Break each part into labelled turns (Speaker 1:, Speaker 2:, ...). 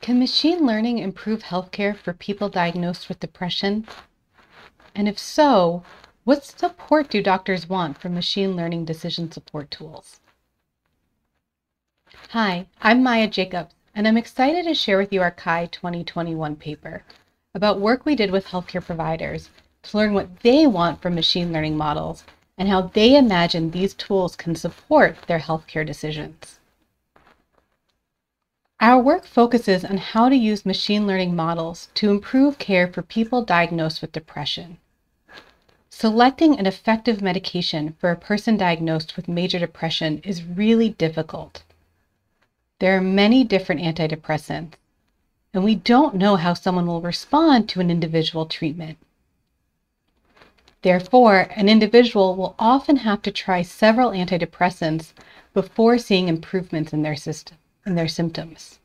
Speaker 1: Can machine learning improve healthcare for people diagnosed with depression? And if so, what support do doctors want from machine learning decision support tools? Hi, I'm Maia Jacobs, and I'm excited to share with you our CHI 2021 paper about work we did with healthcare providers to learn what they want from machine learning models and how they imagine these tools can support their healthcare decisions. Our work focuses on how to use machine learning models to improve care for people diagnosed with depression. Selecting an effective medication for a person diagnosed with major depression is really difficult. There are many different antidepressants, and we don't know how someone will respond to an individual treatment. Therefore, an individual will often have to try several antidepressants before seeing improvements in their symptoms.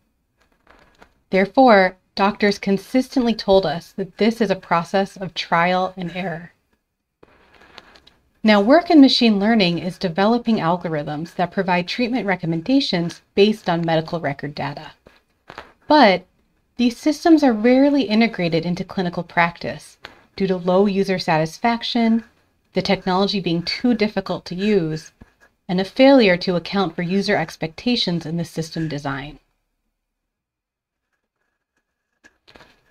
Speaker 1: Therefore, doctors consistently told us that this is a process of trial and error. Now, work in machine learning is developing algorithms that provide treatment recommendations based on medical record data. But these systems are rarely integrated into clinical practice due to low user satisfaction, the technology being too difficult to use, and a failure to account for user expectations in the system design.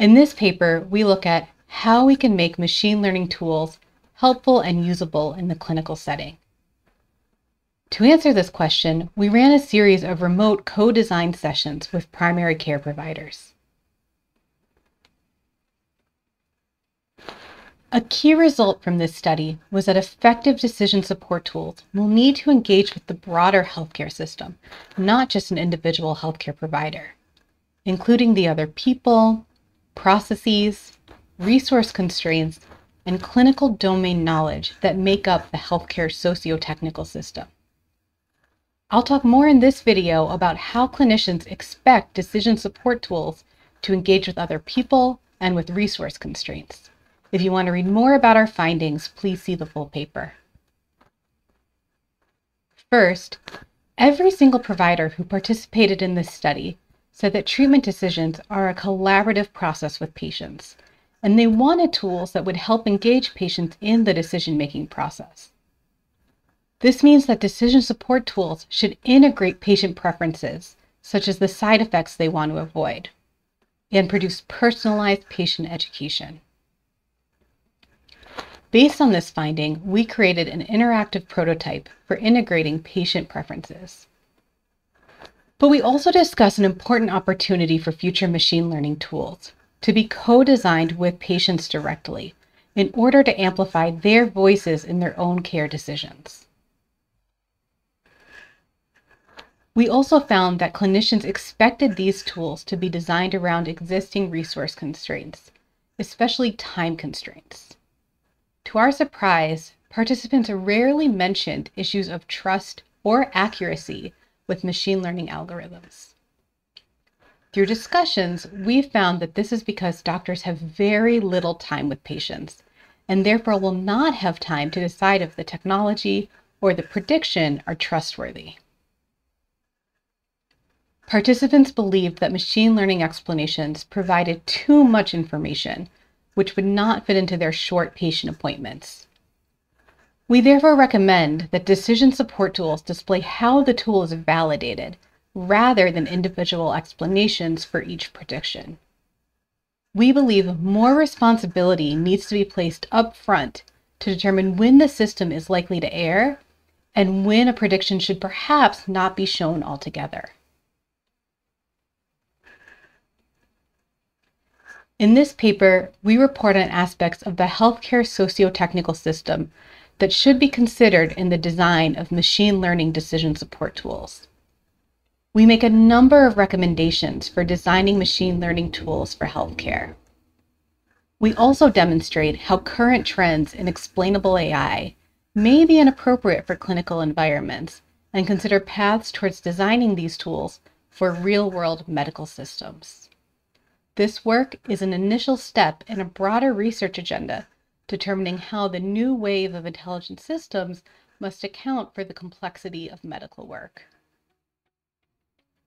Speaker 1: In this paper, we look at how we can make machine learning tools helpful and usable in the clinical setting. To answer this question, we ran a series of remote co-design sessions with primary care providers. A key result from this study was that effective decision support tools will need to engage with the broader healthcare system, not just an individual healthcare provider, including the other people, processes, resource constraints, and clinical domain knowledge that make up the healthcare socio-technical system. I'll talk more in this video about how clinicians expect decision support tools to engage with other people and with resource constraints. If you want to read more about our findings, please see the full paper. First, every single provider who participated in this study said that treatment decisions are a collaborative process with patients, and they wanted tools that would help engage patients in the decision-making process. This means that decision support tools should integrate patient preferences, such as the side effects they want to avoid, and produce personalized patient education. Based on this finding, we created an interactive prototype for integrating patient preferences. But we also discussed an important opportunity for future machine learning tools to be co-designed with patients directly in order to amplify their voices in their own care decisions. We also found that clinicians expected these tools to be designed around existing resource constraints, especially time constraints. To our surprise, participants rarely mentioned issues of trust or accuracy with machine learning algorithms. Through discussions, we found that this is because doctors have very little time with patients and therefore will not have time to decide if the technology or the prediction are trustworthy. Participants believed that machine learning explanations provided too much information, which would not fit into their short patient appointments. We therefore recommend that decision support tools display how the tool is validated, rather than individual explanations for each prediction. We believe more responsibility needs to be placed up front to determine when the system is likely to err and when a prediction should perhaps not be shown altogether. In this paper, we report on aspects of the healthcare socio-technical system that should be considered in the design of machine learning decision support tools. We make a number of recommendations for designing machine learning tools for healthcare. We also demonstrate how current trends in explainable AI may be inappropriate for clinical environments and consider paths towards designing these tools for real-world medical systems. This work is an initial step in a broader research agenda determining how the new wave of intelligent systems must account for the complexity of medical work.